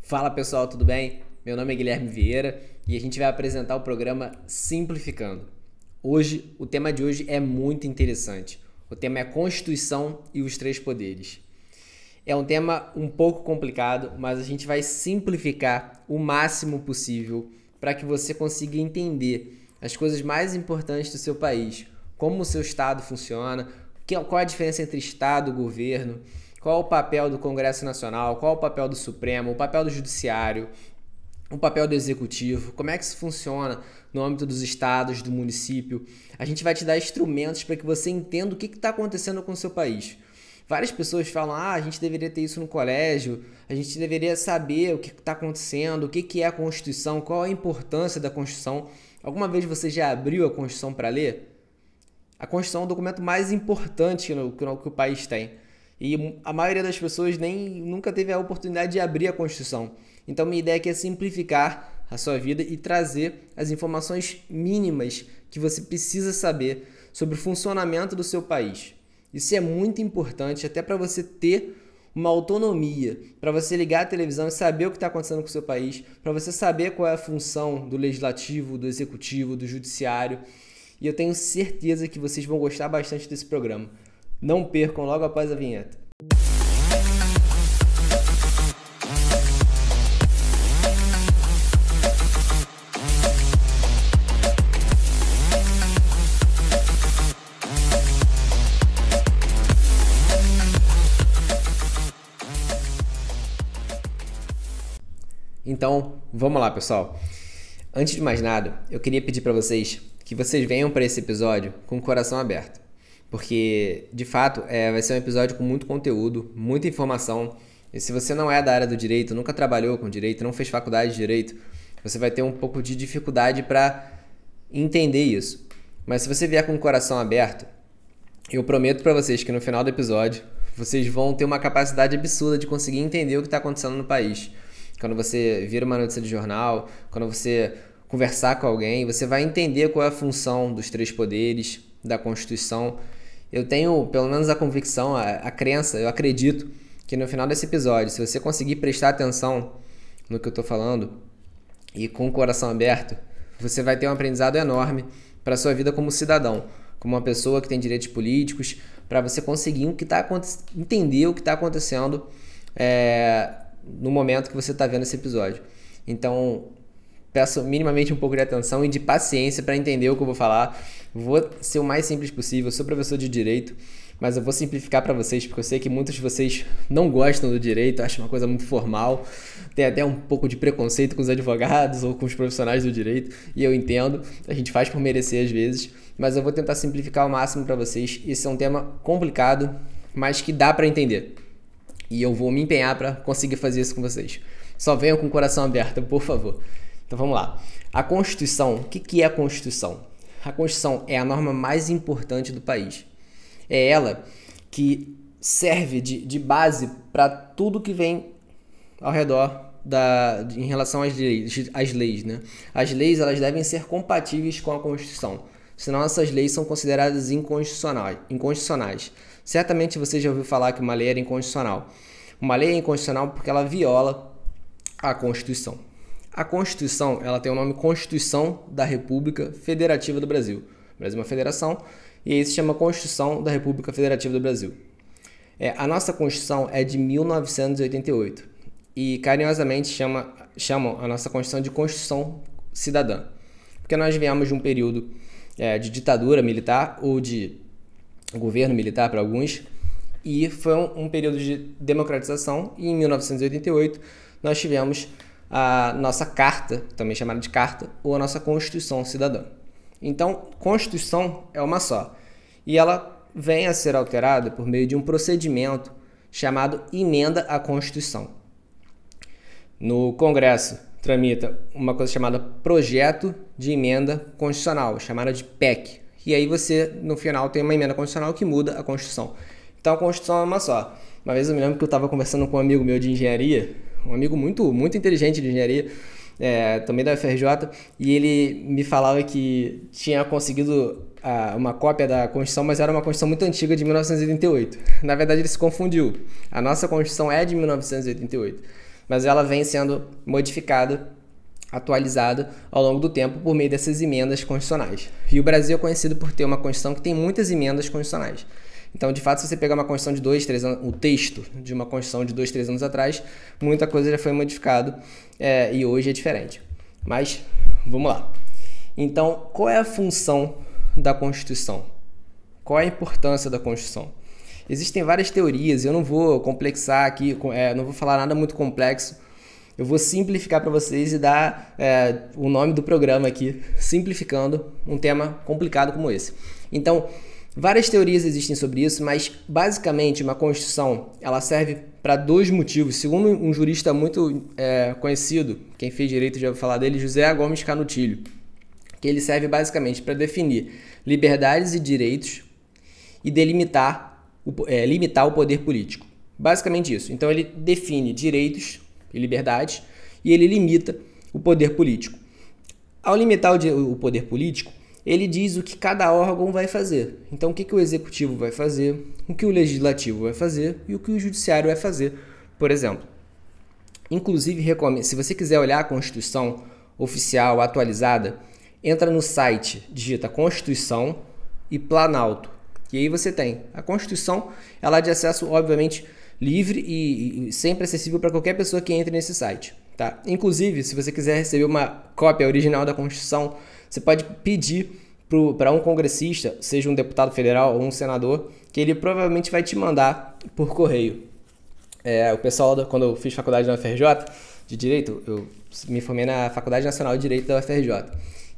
Fala pessoal, tudo bem? Meu nome é Guilherme Vieira e a gente vai apresentar o programa Simplificando. Hoje, o tema de hoje é muito interessante. O tema é a Constituição e os Três Poderes. É um tema um pouco complicado, mas a gente vai simplificar o máximo possível para que você consiga entender as coisas mais importantes do seu país, como o seu estado funciona, qual a diferença entre estado e governo, qual o papel do Congresso Nacional, qual o papel do Supremo, o papel do Judiciário, o papel do Executivo, como é que isso funciona no âmbito dos estados, do município. A gente vai te dar instrumentos para que você entenda o que está acontecendo com o seu país. Várias pessoas falam, a gente deveria ter isso no colégio, a gente deveria saber o que está acontecendo, o que é a Constituição, qual a importância da Constituição. Alguma vez você já abriu a Constituição para ler? A Constituição é o documento mais importante que o país tem. E a maioria das pessoas nunca teve a oportunidade de abrir a Constituição. Então, minha ideia aqui é simplificar a sua vida e trazer as informações mínimas que você precisa saber sobre o funcionamento do seu país. Isso é muito importante até para você ter uma autonomia, para você ligar a televisão e saber o que está acontecendo com o seu país, para você saber qual é a função do legislativo, do executivo, do judiciário. E eu tenho certeza que vocês vão gostar bastante desse programa. Não percam logo após a vinheta. Então, vamos lá, pessoal. Antes de mais nada, eu queria pedir para vocês que vocês venham para esse episódio com o coração aberto. Porque, de fato, vai ser um episódio com muito conteúdo, muita informação. E se você não é da área do direito, nunca trabalhou com direito, não fez faculdade de direito, você vai ter um pouco de dificuldade para entender isso. Mas se você vier com o coração aberto, eu prometo para vocês que no final do episódio, vocês vão ter uma capacidade absurda de conseguir entender o que está acontecendo no país. Quando você vira uma notícia de jornal, quando você conversar com alguém, você vai entender qual é a função dos três poderes, da Constituição. Eu tenho, pelo menos, a convicção, a crença, eu acredito que no final desse episódio, se você conseguir prestar atenção no que eu estou falando e com o coração aberto, você vai ter um aprendizado enorme para a sua vida como cidadão, como uma pessoa que tem direitos políticos, para você conseguir entender o que está acontecendo no momento que você está vendo esse episódio. Então, peço minimamente um pouco de atenção e de paciência para entender o que eu vou falar. Vou ser o mais simples possível. Eu sou professor de direito, mas eu vou simplificar para vocês, porque eu sei que muitos de vocês não gostam do direito, acham uma coisa muito formal, tem até um pouco de preconceito com os advogados ou com os profissionais do direito, e eu entendo, a gente faz por merecer às vezes, mas eu vou tentar simplificar ao máximo para vocês. Esse é um tema complicado, mas que dá para entender. E eu vou me empenhar para conseguir fazer isso com vocês. Só venham com o coração aberto, por favor. Então vamos lá. A Constituição, o que é a Constituição? A Constituição é a norma mais importante do país. É ela que serve de base para tudo que vem ao redor em relação às leis, né? As leis elas devem ser compatíveis com a Constituição, senão essas leis são consideradas inconstitucionais. Certamente você já ouviu falar que uma lei era inconstitucional. Uma lei é inconstitucional porque ela viola a Constituição. A Constituição ela tem o nome Constituição da República Federativa do Brasil. O Brasil é uma federação e aí se chama Constituição da República Federativa do Brasil. A nossa Constituição é de 1988 e carinhosamente chamam a nossa Constituição de Constituição Cidadã, porque nós viemos de um período de ditadura militar ou de governo militar para alguns, e foi um período de democratização, e em 1988 nós tivemos a nossa carta, também chamada de carta, ou a nossa Constituição Cidadã. Então, Constituição é uma só, e ela vem a ser alterada por meio de um procedimento chamado emenda à Constituição. No Congresso tramita uma coisa chamada projeto de emenda constitucional, chamada de PEC. E aí você, no final, tem uma emenda constitucional que muda a Constituição. Então a Constituição é uma só. Uma vez eu me lembro que eu estava conversando com um amigo meu de engenharia, um amigo muito, muito inteligente de engenharia, também da UFRJ, e ele me falava que tinha conseguido uma cópia da Constituição, mas era uma Constituição muito antiga, de 1988. Na verdade, ele se confundiu. A nossa Constituição é de 1988. mas ela vem sendo modificada, atualizada ao longo do tempo por meio dessas emendas constitucionais. E o Brasil é conhecido por ter uma Constituição que tem muitas emendas constitucionais. Então, de fato, se você pegar uma Constituição de 2, 3 anos, o texto de uma Constituição de 2, 3 anos atrás, muita coisa já foi modificada e hoje é diferente. Mas, vamos lá. Então, qual é a função da Constituição? Qual é a importância da Constituição? Existem várias teorias, eu não vou complexar aqui, não vou falar nada muito complexo. Eu vou simplificar para vocês e dar o nome do programa aqui, simplificando um tema complicado como esse. Então, várias teorias existem sobre isso, mas basicamente uma Constituição ela serve para dois motivos. Segundo um jurista muito conhecido, quem fez direito já ouviu falar dele, José Gomes Canutilho, que ele serve basicamente para definir liberdades e direitos e limitar o poder político. Basicamente isso. Então ele define direitos e liberdades e ele limita o poder político. Ao limitar o poder político, ele diz o que cada órgão vai fazer. Então, o que o executivo vai fazer, o que o legislativo vai fazer e o que o judiciário vai fazer, por exemplo. Inclusive, recomendo, se você quiser olhar a Constituição oficial atualizada, entra no site, digita Constituição e Planalto. E aí você tem a Constituição, ela é de acesso, obviamente, livre e sempre acessível para qualquer pessoa que entre nesse site. Tá? Inclusive, se você quiser receber uma cópia original da Constituição, você pode pedir para um congressista, seja um deputado federal ou um senador, que ele provavelmente vai te mandar por correio. O pessoal, quando eu fiz faculdade na UFRJ de Direito, eu me formei na Faculdade Nacional de Direito da UFRJ.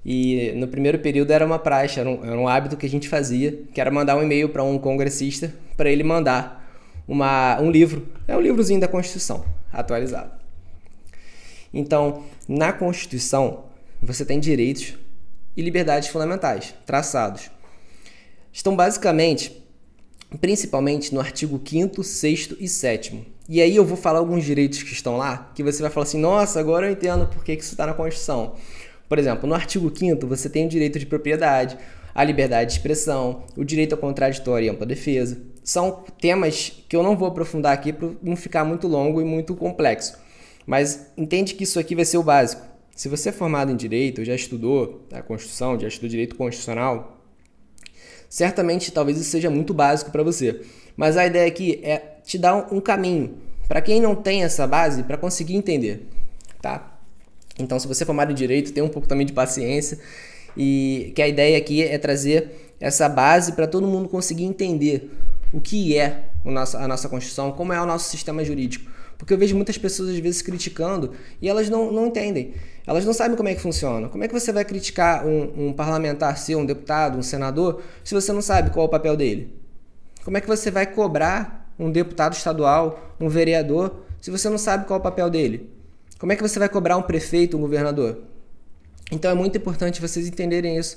E no primeiro período era uma praxe, era um hábito que a gente fazia, que era mandar um e-mail para um congressista para ele mandar um livro, um livrozinho da Constituição, atualizado. Então, na Constituição, você tem direitos e liberdades fundamentais, traçados. Estão basicamente, principalmente no artigo 5º, 6º e 7º. E aí eu vou falar alguns direitos que estão lá, que você vai falar assim, nossa, agora eu entendo por que isso está na Constituição. Por exemplo, no artigo 5º, você tem o direito de propriedade, a liberdade de expressão, o direito ao contraditório e ampla defesa. São temas que eu não vou aprofundar aqui para não ficar muito longo e muito complexo. Mas entende que isso aqui vai ser o básico. Se você é formado em Direito, já estudou a Constituição, já estudou Direito Constitucional, certamente talvez isso seja muito básico para você. Mas a ideia aqui é te dar um caminho para quem não tem essa base para conseguir entender, tá? Então, se você é formado em Direito, tem um pouco também de paciência e que a ideia aqui é trazer essa base para todo mundo conseguir entender o que é a nossa Constituição, como é o nosso sistema jurídico. Porque eu vejo muitas pessoas, às vezes, criticando e elas não entendem. Elas não sabem como é que funciona. Como é que você vai criticar um parlamentar seu, um deputado, um senador, se você não sabe qual é o papel dele? Como é que você vai cobrar um deputado estadual, um vereador, se você não sabe qual é o papel dele? Como é que você vai cobrar um prefeito, um governador? Então é muito importante vocês entenderem isso.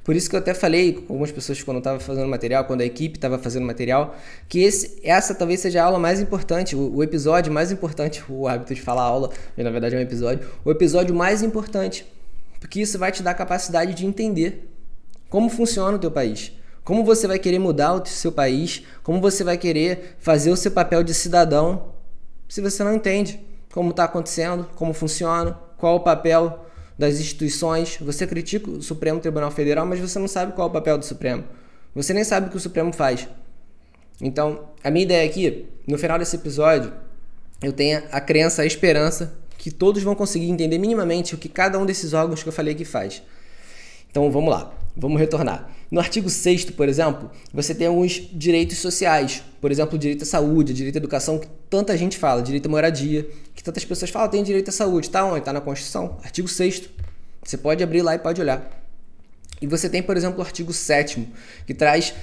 Por isso que eu até falei com algumas pessoas quando eu estava fazendo material, quando a equipe estava fazendo material, que essa talvez seja a aula mais importante, o episódio mais importante, o hábito de falar aula, mas na verdade é um episódio, o episódio mais importante, porque isso vai te dar a capacidade de entender como funciona o teu país, como você vai querer mudar o seu país, como você vai querer fazer o seu papel de cidadão, se você não entende como está acontecendo, como funciona, qual o papel das instituições. Você critica o Supremo Tribunal Federal, mas você não sabe qual é o papel do Supremo. Você nem sabe o que o Supremo faz. Então, a minha ideia aqui, no final desse episódio, eu tenho a crença, a esperança que todos vão conseguir entender minimamente o que cada um desses órgãos que eu falei aqui faz. Então, vamos lá. Vamos retornar. No artigo 6º, por exemplo, você tem alguns direitos sociais. Por exemplo, o direito à saúde, o direito à educação, que tanta gente fala, direito à moradia, que tantas pessoas falam, tem direito à saúde. Está onde? Está na Constituição. Artigo 6º. Você pode abrir lá e pode olhar. E você tem, por exemplo, o artigo 7º, que traz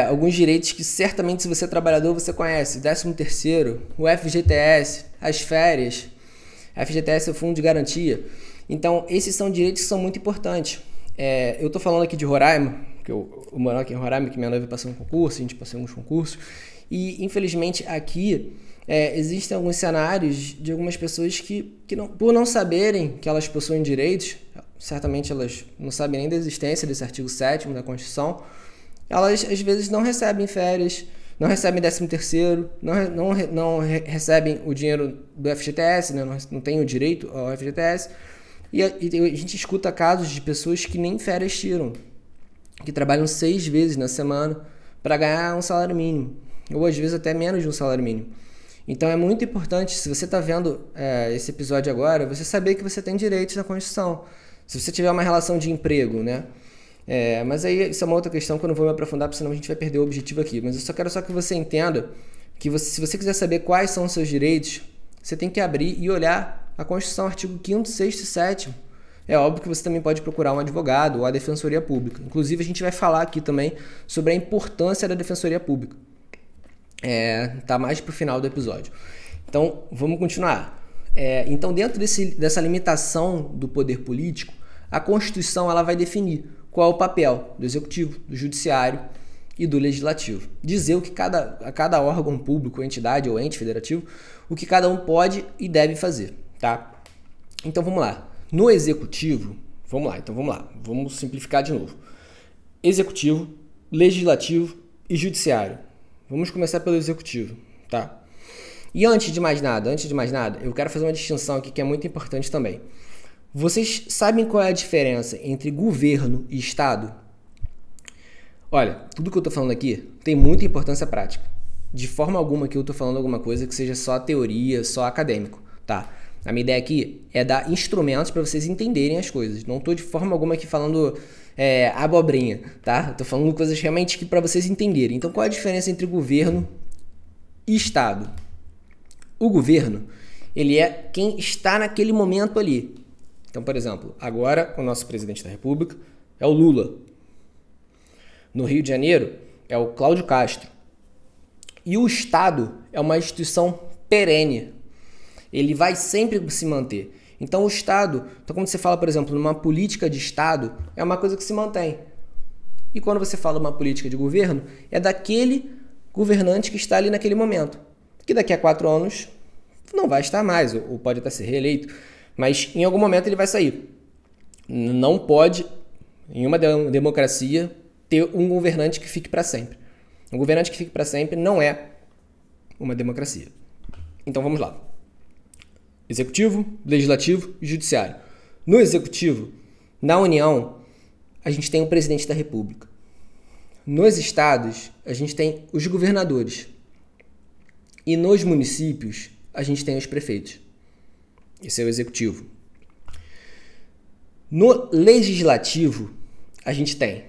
alguns direitos que certamente, se você é trabalhador, você conhece. 13º, o FGTS, as férias. FGTS é o Fundo de Garantia. Então, esses são direitos que são muito importantes. Eu estou falando aqui de Roraima, que eu moro aqui em Roraima, que minha noiva passou um concurso, a gente passou alguns concursos, e infelizmente aqui existem alguns cenários de algumas pessoas que não, por não saberem que elas possuem direitos, certamente elas não sabem nem da existência desse artigo 7º da Constituição, elas às vezes não recebem férias, não recebem 13º, não recebem o dinheiro do FGTS, né? Não têm o direito ao FGTS. E a gente escuta casos de pessoas que nem férias tiram, que trabalham 6 vezes na semana para ganhar um salário mínimo, ou às vezes até menos de um salário mínimo. Então é muito importante, se você está vendo esse episódio agora, você saber que você tem direitos na Constituição. Se você tiver uma relação de emprego, né? Mas aí isso é uma outra questão que eu não vou me aprofundar, porque senão a gente vai perder o objetivo aqui. Mas eu só quero que você entenda que se você quiser saber quais são os seus direitos, você tem que abrir e olhar a Constituição, artigo 5º, 6º e 7º. É óbvio que você também pode procurar um advogado ou a Defensoria Pública. Inclusive, a gente vai falar aqui também sobre a importância da Defensoria Pública. Tá mais pro final do episódio. Então, vamos continuar. Então, dentro dessa limitação do poder político, a Constituição ela vai definir qual é o papel do Executivo, do Judiciário e do Legislativo. Dizer o que cada órgão público, entidade ou ente federativo, o que cada um pode e deve fazer, tá? Então vamos lá. No Executivo, vamos lá. Vamos simplificar de novo. Executivo, Legislativo e Judiciário. Vamos começar pelo Executivo, tá? E antes de mais nada, eu quero fazer uma distinção aqui que é muito importante também. Vocês sabem qual é a diferença entre governo e Estado? Olha, tudo que eu estou falando aqui tem muita importância prática. De forma alguma que eu estou falando alguma coisa que seja só teoria, só acadêmico, tá? A minha ideia aqui é dar instrumentos para vocês entenderem as coisas. Não estou de forma alguma aqui falando abobrinha, tá? Estou falando coisas realmente para vocês entenderem. Então, qual é a diferença entre governo e Estado? O governo, ele é quem está naquele momento ali. Então, por exemplo, agora o nosso presidente da República é o Lula. No Rio de Janeiro é o Cláudio Castro. E o Estado é uma instituição perene. Ele vai sempre se manter. Então o Estado, quando você fala, por exemplo, numa política de Estado, é uma coisa que se mantém. E quando você fala uma política de governo, é daquele governante que está ali naquele momento. Que daqui a 4 anos não vai estar mais, ou pode até ser reeleito, mas em algum momento ele vai sair. Não pode, em uma democracia, ter um governante que fique para sempre. Um governante que fique para sempre não é uma democracia. Então vamos lá. Executivo, Legislativo e Judiciário. No Executivo, na União, a gente tem o Presidente da República. Nos estados, a gente tem os governadores. E nos municípios, a gente tem os prefeitos. Esse é o Executivo. No Legislativo, a gente tem,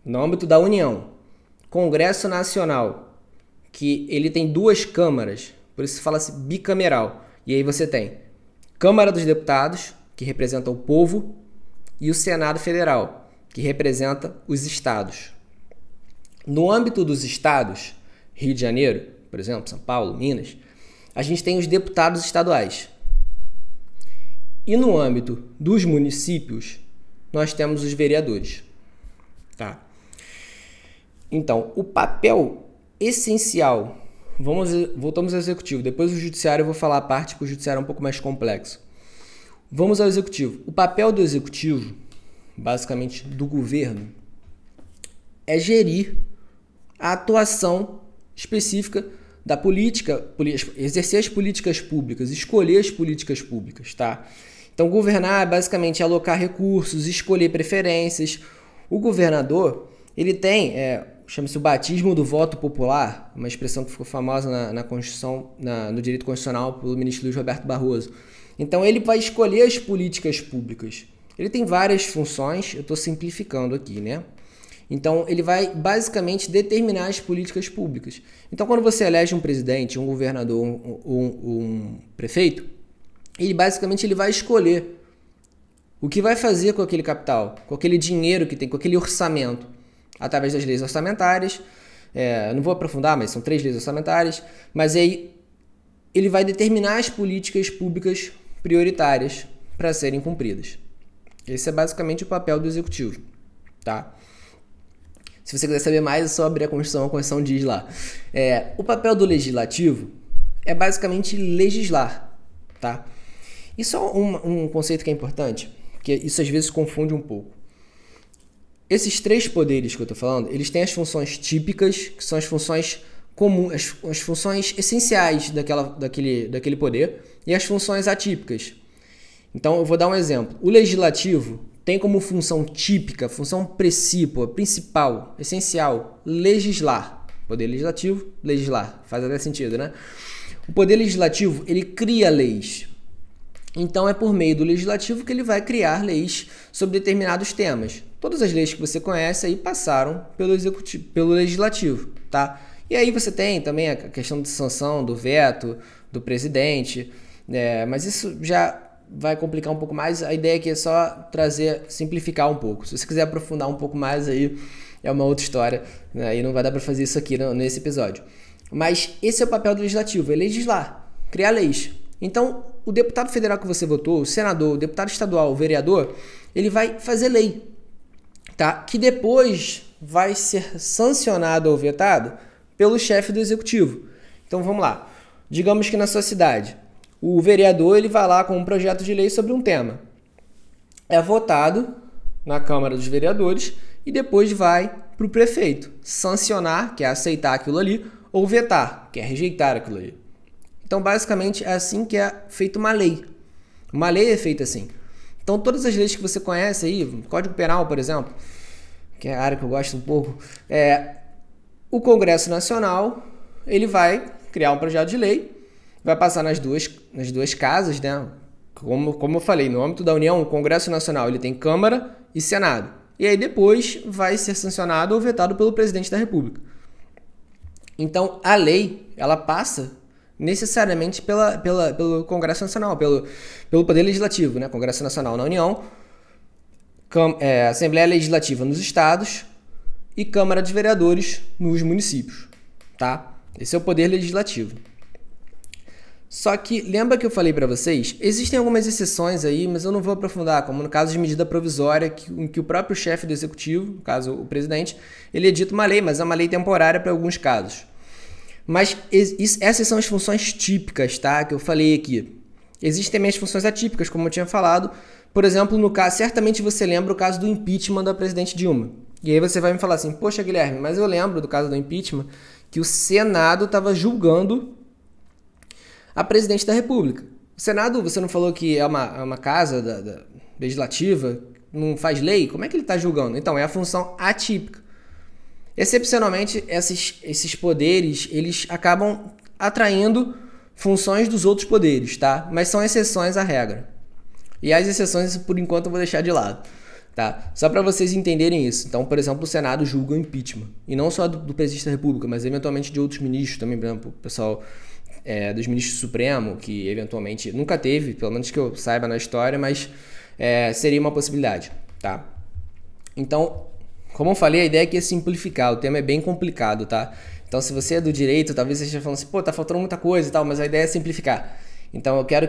no âmbito da União, Congresso Nacional, que ele tem 2 câmaras, por isso fala-se bicameral. E aí você tem Câmara dos Deputados, que representa o povo, e o Senado Federal, que representa os estados. No âmbito dos estados, Rio de Janeiro, por exemplo, São Paulo, Minas, a gente tem os deputados estaduais. E no âmbito dos municípios, nós temos os vereadores. Tá? Então, o papel essencial, voltamos ao Executivo, depois do Judiciário eu vou falar a parte que o Judiciário é um pouco mais complexo. Vamos ao Executivo. O papel do Executivo, basicamente do governo, é gerir a atuação específica da política, exercer as políticas públicas, escolher as políticas públicas, tá? Então, governar é basicamente alocar recursos, escolher preferências. O governador, ele tem, chama-se o batismo do voto popular, uma expressão que ficou famosa na Constituição, no direito constitucional pelo ministro Luiz Roberto Barroso. Então, ele vai escolher as políticas públicas. Ele tem várias funções, eu estou simplificando aqui, né? Então, ele vai basicamente determinar as políticas públicas. Então, quando você elege um presidente, um governador, um prefeito, ele basicamente vai escolher o que vai fazer com aquele capital, com aquele dinheiro que tem, com aquele orçamento, através das leis orçamentárias. Não vou aprofundar, mas são 3 leis orçamentárias. Mas aí ele vai determinar as políticas públicas prioritárias para serem cumpridas. Esse é basicamente o papel do Executivo, tá? Se você quiser saber mais, é só abrir a Constituição diz lá. O papel do Legislativo é basicamente legislar, tá? Isso é um conceito que é importante, porque isso às vezes confunde um pouco. Esses três poderes que eu estou falando, eles têm as funções típicas, que são as funções comuns, as funções essenciais daquele poder, e as funções atípicas. Então, eu vou dar um exemplo. O legislativo tem como função típica, função precípua, principal, essencial, legislar. Poder legislativo, legislar. Faz até sentido, né? O poder legislativo, ele cria leis. Então, é por meio do legislativo que ele vai criar leis sobre determinados temas. Todas as leis que você conhece aí passaram pelo legislativo, tá? E aí você tem também a questão de sanção, do veto, do presidente, mas isso já vai complicar um pouco mais. A ideia aqui é só simplificar um pouco. Se você quiser aprofundar um pouco mais aí, é uma outra história, né? Aí não vai dar para fazer isso aqui nesse episódio. Mas esse é o papel do legislativo, é legislar, criar leis. Então, o deputado federal que você votou, o senador, o deputado estadual, o vereador, ele vai fazer lei, tá? Que depois vai ser sancionado ou vetado pelo chefe do executivo. Então, vamos lá. Digamos que na sua cidade, o vereador ele vai lá com um projeto de lei sobre um tema. É votado na Câmara dos Vereadores e depois vai para o prefeito sancionar, que é aceitar aquilo ali, ou vetar, que é rejeitar aquilo ali. Então, basicamente, é assim que é feita uma lei. Uma lei é feita assim. Então, todas as leis que você conhece aí, Código Penal, por exemplo, que é a área que eu gosto um pouco, o Congresso Nacional, ele vai criar um projeto de lei, vai passar nas duas casas, né? Como eu falei, no âmbito da União, o Congresso Nacional ele tem Câmara e Senado. E aí depois vai ser sancionado ou vetado pelo presidente da República. Então, a lei, ela passa necessariamente pelo Congresso Nacional, pelo Poder Legislativo, né? Congresso Nacional na União, Assembleia Legislativa nos estados e Câmara de Vereadores nos municípios, tá? Esse é o Poder Legislativo. Só que, lembra que eu falei para vocês? Existem algumas exceções aí, mas eu não vou aprofundar, como no caso de medida provisória, em que o próprio chefe do executivo, no caso o presidente, ele edita uma lei, mas é uma lei temporária para alguns casos. Mas essas são as funções típicas, tá? Que eu falei aqui. Existem também as funções atípicas, como eu tinha falado. Por exemplo, no caso, certamente você lembra o caso do impeachment da presidente Dilma. E aí você vai me falar assim, poxa, Guilherme, mas eu lembro do caso do impeachment que o Senado estava julgando a presidente da República. O Senado, você não falou que é uma casa legislativa, não faz lei? Como é que ele está julgando? Então, é a função atípica. Excepcionalmente, esses poderes, eles acabam atraindo funções dos outros poderes, tá? Mas são exceções à regra. E as exceções, por enquanto, eu vou deixar de lado, tá? Só para vocês entenderem isso. Então, por exemplo, o Senado julga o impeachment. E não só do presidente da República, mas eventualmente de outros ministros também, por exemplo, o pessoal dos ministros do Supremo, que eventualmente nunca teve, pelo menos que eu saiba na história, mas seria uma possibilidade, tá? Então, como eu falei, a ideia aqui é simplificar, o tema é bem complicado, tá? Então, se você é do direito, talvez você esteja falando assim, pô, tá faltando muita coisa e tal, mas a ideia é simplificar. Então, eu quero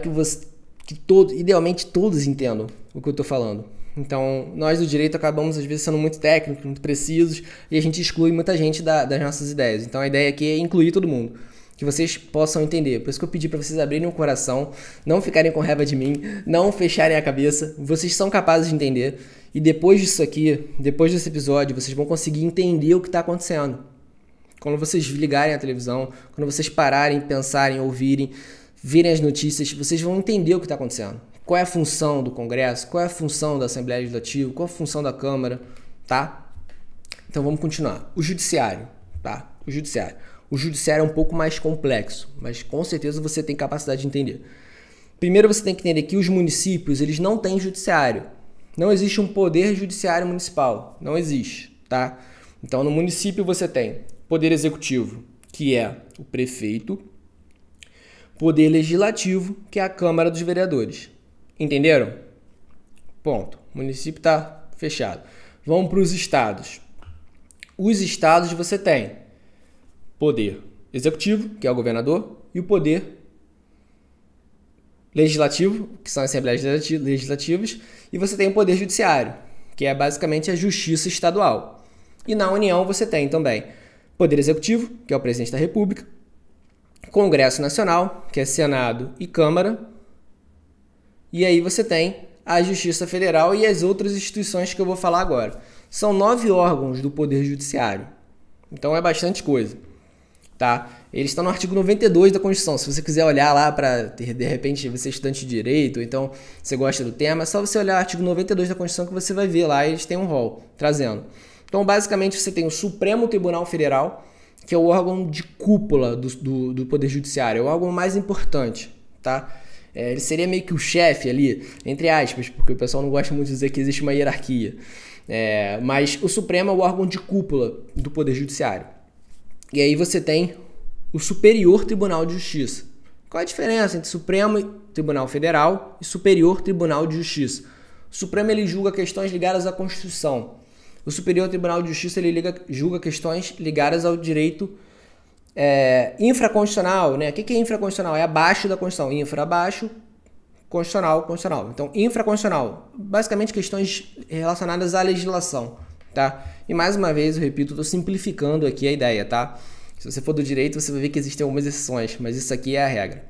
idealmente todos entendam o que eu tô falando. Então, nós do direito acabamos, às vezes, sendo muito técnicos, muito precisos, e a gente exclui muita gente das nossas ideias. Então, a ideia aqui é incluir todo mundo, que vocês possam entender. Por isso que eu pedi para vocês abrirem o coração, não ficarem com raiva de mim, não fecharem a cabeça. Vocês são capazes de entender. E depois disso aqui, depois desse episódio, vocês vão conseguir entender o que está acontecendo. Quando vocês ligarem a televisão, quando vocês pararem, pensarem, ouvirem, virem as notícias, vocês vão entender o que está acontecendo. Qual é a função do Congresso, qual é a função da Assembleia Legislativa, qual é a função da Câmara, tá? Então vamos continuar. O Judiciário, tá? O Judiciário é um pouco mais complexo, mas com certeza você tem capacidade de entender. Primeiro você tem que entender que os municípios, eles não têm judiciário. Não existe um poder judiciário municipal. Não existe, tá? Então, no município você tem poder executivo, que é o prefeito, poder legislativo, que é a Câmara dos Vereadores. Entenderam? Ponto. O município está fechado. Vamos para os estados. Os estados você tem poder executivo, que é o governador, e o poder legislativo, que são as assembleias legislativas, e você tem o poder judiciário, que é basicamente a justiça estadual. E na União você tem também poder executivo, que é o presidente da República, Congresso Nacional, que é Senado e Câmara, e aí você tem a Justiça Federal e as outras instituições que eu vou falar agora. São 9 órgãos do Poder Judiciário. Então é bastante coisa, tá? Eles estão no artigo 92 da Constituição. Se você quiser olhar lá para, de repente, você é estudante de direito, ou então você gosta do tema, é só você olhar o artigo 92 da Constituição que você vai ver lá, eles têm um rol trazendo. Então, basicamente, você tem o Supremo Tribunal Federal, que é o órgão de cúpula do Poder Judiciário, é o órgão mais importante, tá? Ele seria meio que o chefe ali, entre aspas, porque o pessoal não gosta muito de dizer que existe uma hierarquia. Mas o Supremo é o órgão de cúpula do Poder Judiciário. E aí você tem o Superior Tribunal de Justiça. Qual a diferença entre Supremo Tribunal Federal e Superior Tribunal de Justiça? O Supremo ele julga questões ligadas à Constituição. O Superior Tribunal de Justiça ele julga questões ligadas ao direito infraconstitucional, né? O que é infraconstitucional? É abaixo da Constituição. Infra abaixo, constitucional, constitucional. Então, infraconstitucional, basicamente questões relacionadas à legislação, tá? E mais uma vez, eu repito, estou simplificando aqui a ideia, tá? Se você for do direito, você vai ver que existem algumas exceções, mas isso aqui é a regra.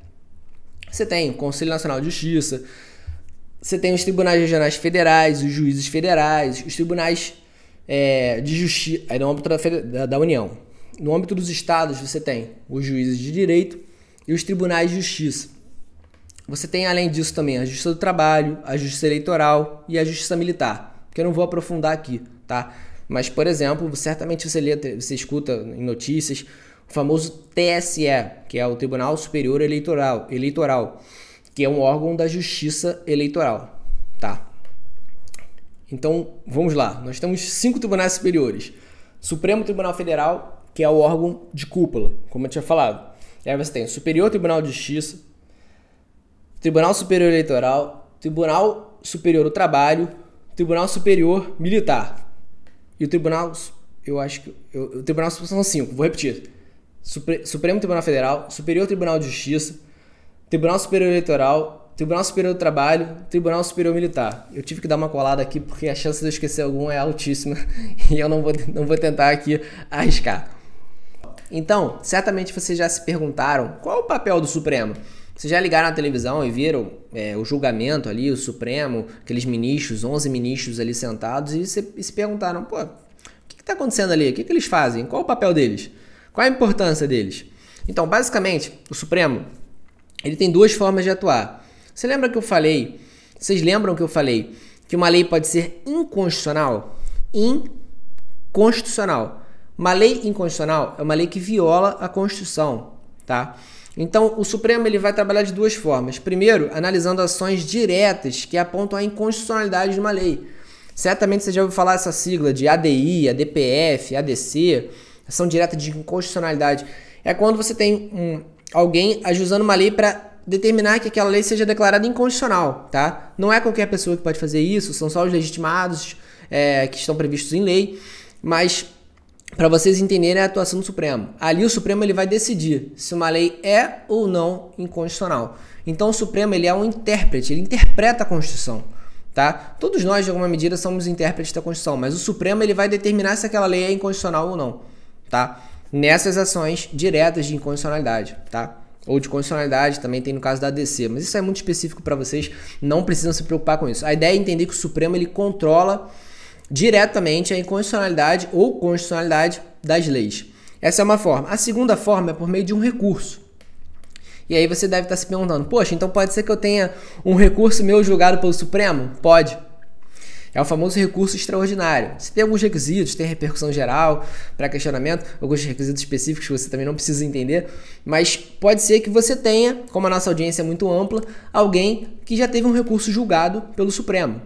Você tem o Conselho Nacional de Justiça, você tem os tribunais regionais federais, os juízes federais, os tribunais de justiça, aí no âmbito da União. No âmbito dos estados, você tem os juízes de direito e os tribunais de justiça. Você tem, além disso, também a Justiça do Trabalho, a Justiça Eleitoral e a Justiça Militar, que eu não vou aprofundar aqui, tá? Mas, por exemplo, certamente você escuta em notícias o famoso TSE, que é o Tribunal Superior Eleitoral, que é um órgão da Justiça Eleitoral, tá? Então, vamos lá. Nós temos 5 tribunais superiores. Supremo Tribunal Federal, que é o órgão de cúpula, como eu tinha falado. E aí você tem o Superior Tribunal de Justiça, Tribunal Superior Eleitoral, Tribunal Superior do Trabalho, Tribunal Superior Militar. E o Tribunal, o Tribunal são 5, vou repetir. Supremo Tribunal Federal, Superior Tribunal de Justiça, Tribunal Superior Eleitoral, Tribunal Superior do Trabalho, Tribunal Superior Militar. Eu tive que dar uma colada aqui porque a chance de eu esquecer algum é altíssima e eu não vou tentar aqui arriscar. Então, certamente vocês já se perguntaram qual é o papel do Supremo. Vocês já ligaram na televisão e viram o julgamento ali, o Supremo, aqueles ministros, 11 ministros ali sentados e se perguntaram, pô, o que está acontecendo ali? O que eles fazem? Qual o papel deles? Qual a importância deles? Então, basicamente, o Supremo, ele tem 2 formas de atuar. Vocês lembram que eu falei que uma lei pode ser inconstitucional? Inconstitucional. Uma lei inconstitucional é uma lei que viola a Constituição, tá? Então, o Supremo ele vai trabalhar de 2 formas. Primeiro, analisando ações diretas que apontam a inconstitucionalidade de uma lei. Certamente você já ouviu falar essa sigla de ADI, ADPF, ADC, ação direta de inconstitucionalidade. É quando você tem alguém ajuizando uma lei para determinar que aquela lei seja declarada inconstitucional, tá? Não é qualquer pessoa que pode fazer isso, são só os legitimados que estão previstos em lei, mas para vocês entenderem a atuação do Supremo. Ali o Supremo ele vai decidir se uma lei é ou não inconstitucional. Então o Supremo ele é um intérprete, ele interpreta a Constituição, tá? Todos nós de alguma medida somos intérpretes da Constituição, mas o Supremo ele vai determinar se aquela lei é inconstitucional ou não, tá? Nessas ações diretas de inconstitucionalidade, tá? Ou de constitucionalidade, também tem no caso da ADC, mas isso é muito específico para vocês, não precisam se preocupar com isso. A ideia é entender que o Supremo ele controla diretamente a inconstitucionalidade ou constitucionalidade das leis. Essa é uma forma. A segunda forma é por meio de um recurso. E aí você deve estar se perguntando, poxa, então pode ser que eu tenha um recurso meu julgado pelo Supremo? Pode. É o famoso recurso extraordinário. Você tem alguns requisitos, tem repercussão geral para questionamento, alguns requisitos específicos que você também não precisa entender, mas pode ser que você tenha, como a nossa audiência é muito ampla, alguém que já teve um recurso julgado pelo Supremo.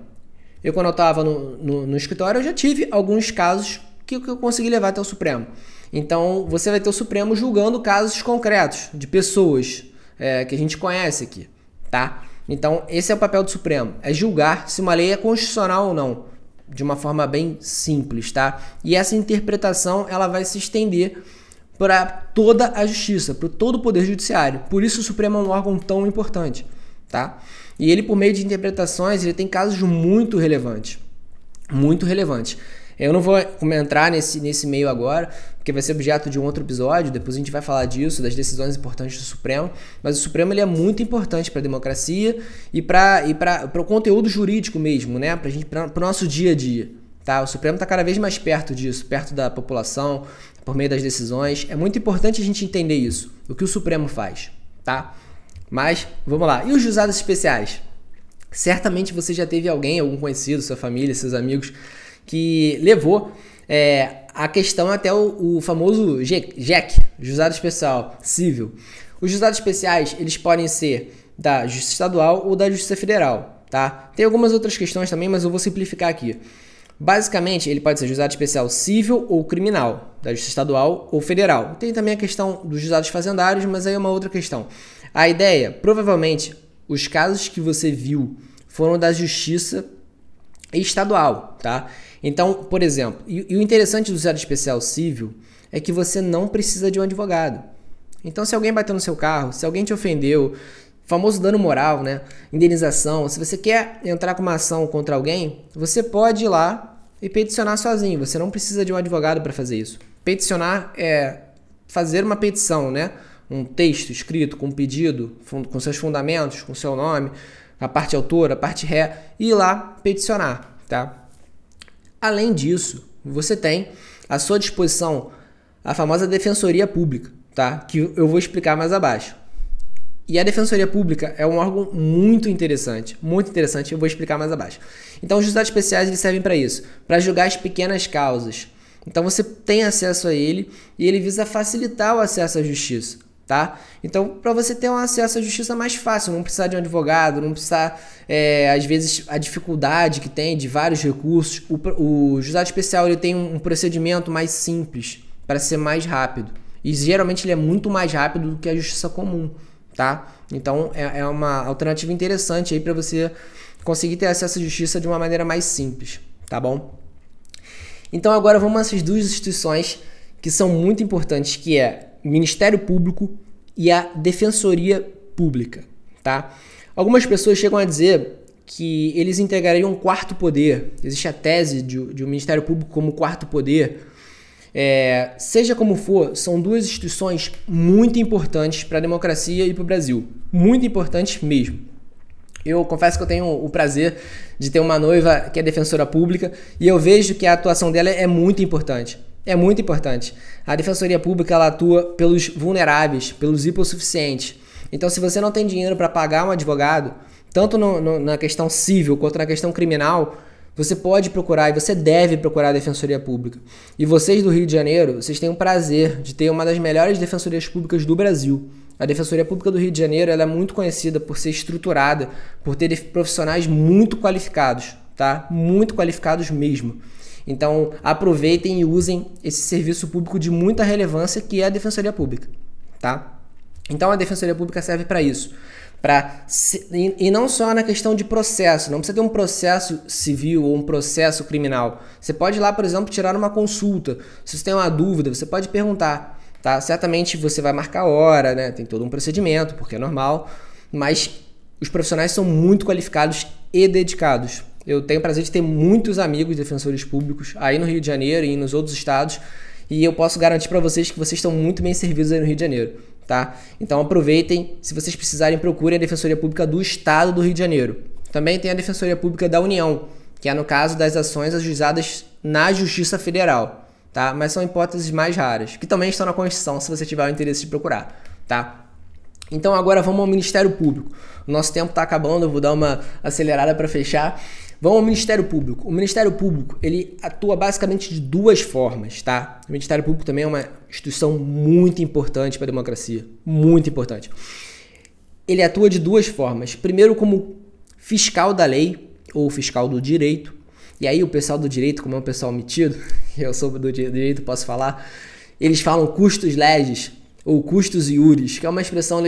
Eu, quando eu estava no escritório, eu já tive alguns casos que eu consegui levar até o Supremo. Então, você vai ter o Supremo julgando casos concretos de pessoas que a gente conhece aqui, tá? Então, esse é o papel do Supremo, é julgar se uma lei é constitucional ou não, de uma forma bem simples, tá? E essa interpretação, ela vai se estender para toda a justiça, para todo o Poder Judiciário. Por isso o Supremo é um órgão tão importante, tá? E ele, por meio de interpretações, ele tem casos muito relevantes. Muito relevantes. Eu não vou entrar nesse meio agora, porque vai ser objeto de um outro episódio, depois a gente vai falar disso, das decisões importantes do Supremo, mas o Supremo ele é muito importante para a democracia e para o conteúdo jurídico mesmo, né? Para o nosso dia a dia, tá? O Supremo está cada vez mais perto disso, perto da população, por meio das decisões. É muito importante a gente entender isso, o que o Supremo faz, tá? Mas, vamos lá. E os juizados especiais? Certamente você já teve alguém, algum conhecido, sua família, seus amigos, que levou a questão até o famoso JEC, Juizado Especial Civil. Os juizados especiais, eles podem ser da Justiça Estadual ou da Justiça Federal, tá? Tem algumas outras questões também, mas eu vou simplificar aqui. Basicamente, ele pode ser juizado especial civil ou criminal, da Justiça Estadual ou Federal. Tem também a questão dos juizados fazendários, mas aí é uma outra questão. A ideia, provavelmente, os casos que você viu foram da Justiça Estadual, tá? Então, por exemplo, e o interessante do juizado especial civil é que você não precisa de um advogado. Então, se alguém bateu no seu carro, se alguém te ofendeu, famoso dano moral, né? Indenização, se você quer entrar com uma ação contra alguém, você pode ir lá e peticionar sozinho. Você não precisa de um advogado para fazer isso. Peticionar é fazer uma petição, né? Um texto escrito com um pedido, com seus fundamentos, com seu nome, a parte autora, a parte ré, e ir lá peticionar, tá? Além disso, você tem à sua disposição a famosa Defensoria Pública, tá? Que eu vou explicar mais abaixo. E a Defensoria Pública é um órgão muito interessante, eu vou explicar mais abaixo. Então, os juizados especiais eles servem para isso, para julgar as pequenas causas. Então, você tem acesso a ele e ele visa facilitar o acesso à justiça, tá? Então, para você ter um acesso à justiça mais fácil, não precisar de um advogado, não precisar, às vezes, a dificuldade que tem de vários recursos. O juizado especial ele tem um procedimento mais simples, para ser mais rápido. E, geralmente, ele é muito mais rápido do que a justiça comum. Tá? Então é uma alternativa interessante aí para você conseguir ter acesso à justiça de uma maneira mais simples, tá bom? Então agora vamos a essas duas instituições que são muito importantes, que é o Ministério Público e a Defensoria Pública, tá? Algumas pessoas chegam a dizer que eles integrariam um quarto poder. Existe a tese de um Ministério Público como quarto poder. Seja como for, são duas instituições muito importantes para a democracia e para o Brasil. Muito importantes mesmo. Eu confesso que eu tenho o prazer de ter uma noiva que é defensora pública e eu vejo que a atuação dela é muito importante. É muito importante. A Defensoria Pública ela atua pelos vulneráveis, pelos hipossuficientes. Então, se você não tem dinheiro para pagar um advogado, tanto na questão civil quanto na questão criminal, você pode procurar e você deve procurar a Defensoria Pública. E vocês do Rio de Janeiro, vocês têm o prazer de ter uma das melhores defensorias públicas do Brasil. A Defensoria Pública do Rio de Janeiro ela é muito conhecida por ser estruturada, por ter profissionais muito qualificados, tá? Muito qualificados mesmo. Então, aproveitem e usem esse serviço público de muita relevância que é a Defensoria Pública, tá? Então, a Defensoria Pública serve para isso. E não só na questão de processo, não precisa ter um processo civil ou um processo criminal. Você pode ir lá, por exemplo, tirar uma consulta. Se você tem uma dúvida, você pode perguntar, tá? Certamente você vai marcar hora, né? Tem todo um procedimento, porque é normal, mas os profissionais são muito qualificados e dedicados. Eu tenho o prazer de ter muitos amigos defensores públicos aí no Rio de Janeiro e nos outros estados, e eu posso garantir para vocês que vocês estão muito bem servidos aí no Rio de Janeiro. Tá? Então aproveitem, se vocês precisarem, procurem a Defensoria Pública do Estado do Rio de Janeiro. Também tem a Defensoria Pública da União, que é no caso das ações ajuizadas na Justiça Federal, tá? Mas são hipóteses mais raras, que também estão na Constituição, se você tiver o interesse de procurar, tá? Então agora vamos ao Ministério Público. O nosso tempo está acabando, eu vou dar uma acelerada para fechar. Vamos ao Ministério Público. O Ministério Público, ele atua basicamente de duas formas, tá? O Ministério Público também é uma instituição muito importante para a democracia. Muito importante. Ele atua de duas formas. Primeiro, como fiscal da lei, ou fiscal do direito. E aí o pessoal do direito, como é um pessoal metido, eu sou do direito, posso falar, eles falam custos legis, ou custos iuris, que é uma expressão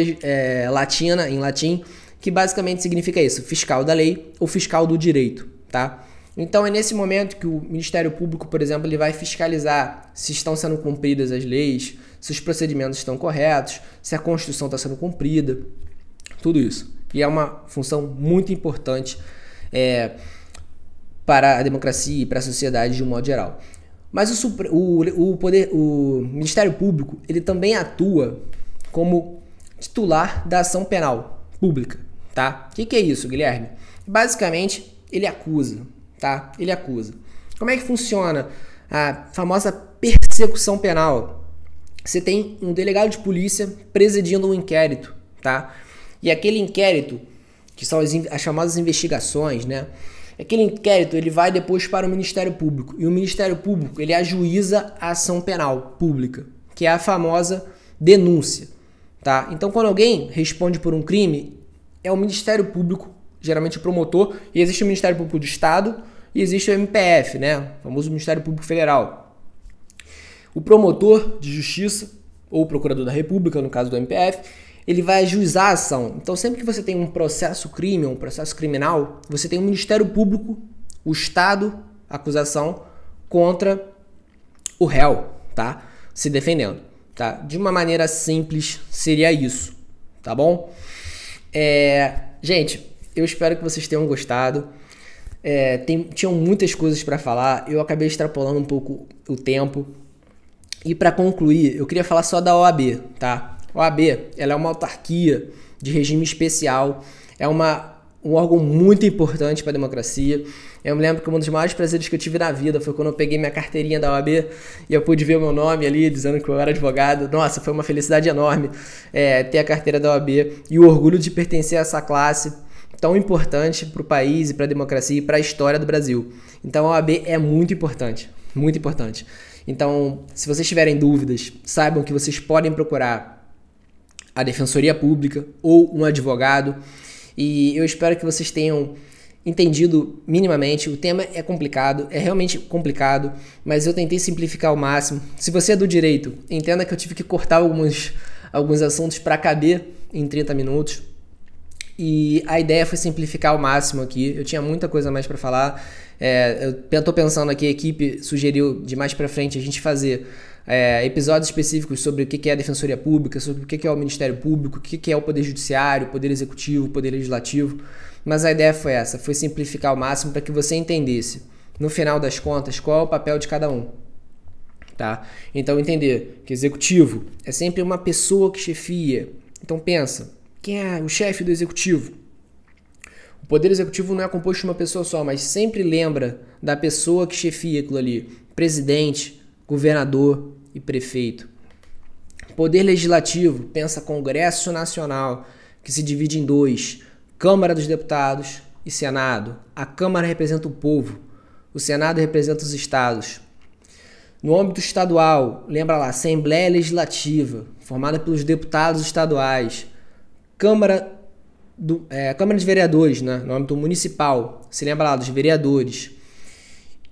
latina, em latim, que basicamente significa isso, fiscal da lei ou fiscal do direito, tá? Então é nesse momento que o Ministério Público, por exemplo, ele vai fiscalizar se estão sendo cumpridas as leis, se os procedimentos estão corretos, se a Constituição está sendo cumprida, tudo isso. E é uma função muito importante para a democracia e para a sociedade de um modo geral. Mas o Ministério Público, ele também atua como titular da ação penal pública, tá? O que é isso, Guilherme? Basicamente, ele acusa, tá? Ele acusa. Como é que funciona a famosa persecução penal? Você tem um delegado de polícia presidindo um inquérito, tá? E aquele inquérito, que são as chamadas investigações, né? Aquele inquérito, ele vai depois para o Ministério Público. E o Ministério Público, ele ajuiza a ação penal pública, que é a famosa denúncia, tá? Então, quando alguém responde por um crime, é o Ministério Público, geralmente o promotor, e existe o Ministério Público do Estado e existe o MPF, né? O famoso Ministério Público Federal. O promotor de justiça, ou o procurador da República, no caso do MPF, ele vai ajuizar a ação. Então, sempre que você tem um processo crime, um processo criminal, você tem o Ministério Público, o Estado, a acusação contra o réu, tá? Se defendendo, tá? De uma maneira simples, seria isso, tá bom? Gente, eu espero que vocês tenham gostado. Tinham muitas coisas para falar, eu acabei extrapolando um pouco o tempo. E para concluir, eu queria falar só da OAB, tá? A OAB, ela é uma autarquia de regime especial, é um órgão muito importante para a democracia. Eu me lembro que um dos maiores prazeres que eu tive na vida foi quando eu peguei minha carteirinha da OAB e eu pude ver o meu nome ali, dizendo que eu era advogado. Nossa, foi uma felicidade enorme ter a carteira da OAB e o orgulho de pertencer a essa classe tão importante para o país e para a democracia e para a história do Brasil. Então a OAB é muito importante, muito importante. Então, se vocês tiverem dúvidas, saibam que vocês podem procurar a Defensoria Pública ou um advogado, e eu espero que vocês tenham entendido minimamente. O tema é complicado, é realmente complicado, mas eu tentei simplificar ao máximo. Se você é do direito, entenda que eu tive que cortar alguns assuntos para caber em 30 minutos, e a ideia foi simplificar ao máximo aqui. Eu tinha muita coisa mais para falar. Eu estou pensando aqui, a equipe sugeriu de mais para frente a gente fazer episódios específicos sobre o que é a Defensoria Pública, sobre o que é o Ministério Público, o que é o Poder Judiciário, o Poder Executivo, o Poder Legislativo. Mas a ideia foi essa, foi simplificar ao máximo para que você entendesse, no final das contas, qual é o papel de cada um. Tá? Então entender que Executivo é sempre uma pessoa que chefia. Então pensa, quem é o chefe do Executivo? O Poder Executivo não é composto de uma pessoa só, mas sempre lembra da pessoa que chefia aquilo ali. Presidente, governador e prefeito. Poder Legislativo, pensa Congresso Nacional, que se divide em dois. Câmara dos Deputados e Senado. A Câmara representa o povo, o Senado representa os estados. No âmbito estadual, lembra lá, Assembleia Legislativa, formada pelos deputados estaduais. Câmara de Vereadores, né? No âmbito municipal, se lembra lá dos vereadores.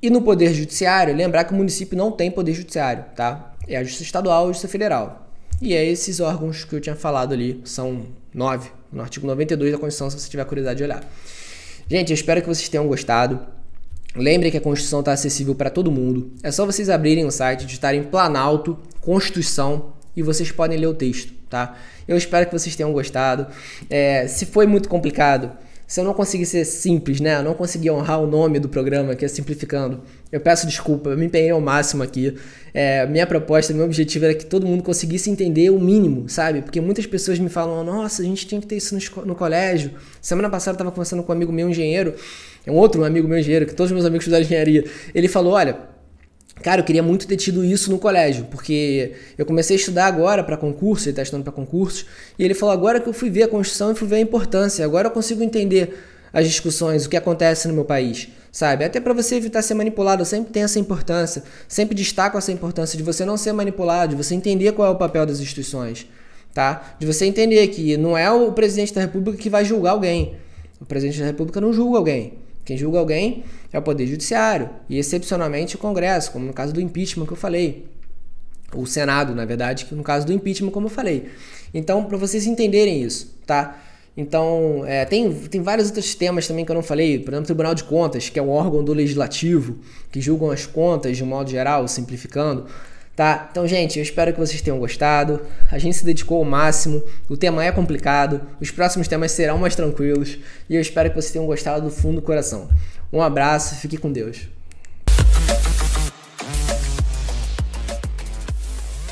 E no Poder Judiciário, lembrar que o município não tem Poder Judiciário, tá? É a Justiça Estadual e a Justiça Federal. E é esses órgãos que eu tinha falado ali, são 9, no artigo 92 da Constituição, se você tiver curiosidade de olhar. Gente, eu espero que vocês tenham gostado. Lembrem que a Constituição está acessível para todo mundo. É só vocês abrirem o site, digitarem Planalto, Constituição, e vocês podem ler o texto, tá? Eu espero que vocês tenham gostado. Se foi muito complicado, se eu não consegui ser simples, né? Eu não consegui honrar o nome do programa, que é Simplificando, eu peço desculpa, eu me empenhei ao máximo aqui. Minha proposta, meu objetivo era que todo mundo conseguisse entender o mínimo, sabe? Porque muitas pessoas me falam, nossa, a gente tinha que ter isso no colégio. Semana passada eu estava conversando com um amigo meu engenheiro, um outro amigo meu engenheiro, que todos os meus amigos estudaram engenharia. Ele falou, olha, cara, eu queria muito ter tido isso no colégio, porque eu comecei a estudar agora para concurso, ele está estudando para concursos, e ele falou, agora que eu fui ver a Constituição e fui ver a importância, agora eu consigo entender as discussões, o que acontece no meu país, sabe? Até para você evitar ser manipulado, eu sempre tenho essa importância, sempre destaco essa importância de você não ser manipulado, de você entender qual é o papel das instituições, tá? De você entender que não é o presidente da República que vai julgar alguém, o presidente da República não julga alguém. Quem julga alguém é o Poder Judiciário e, excepcionalmente, o Congresso, como no caso do impeachment que eu falei. O Senado, na verdade, que no caso do impeachment, como eu falei. Então, para vocês entenderem isso, tá? Então, tem vários outros temas também que eu não falei. Por exemplo, o Tribunal de Contas, que é um órgão do Legislativo, que julgam as contas de um modo geral, simplificando. Tá? Então, gente, eu espero que vocês tenham gostado. A gente se dedicou ao máximo. O tema é complicado. Os próximos temas serão mais tranquilos. E eu espero que vocês tenham gostado do fundo do coração. Um abraço. Fique com Deus.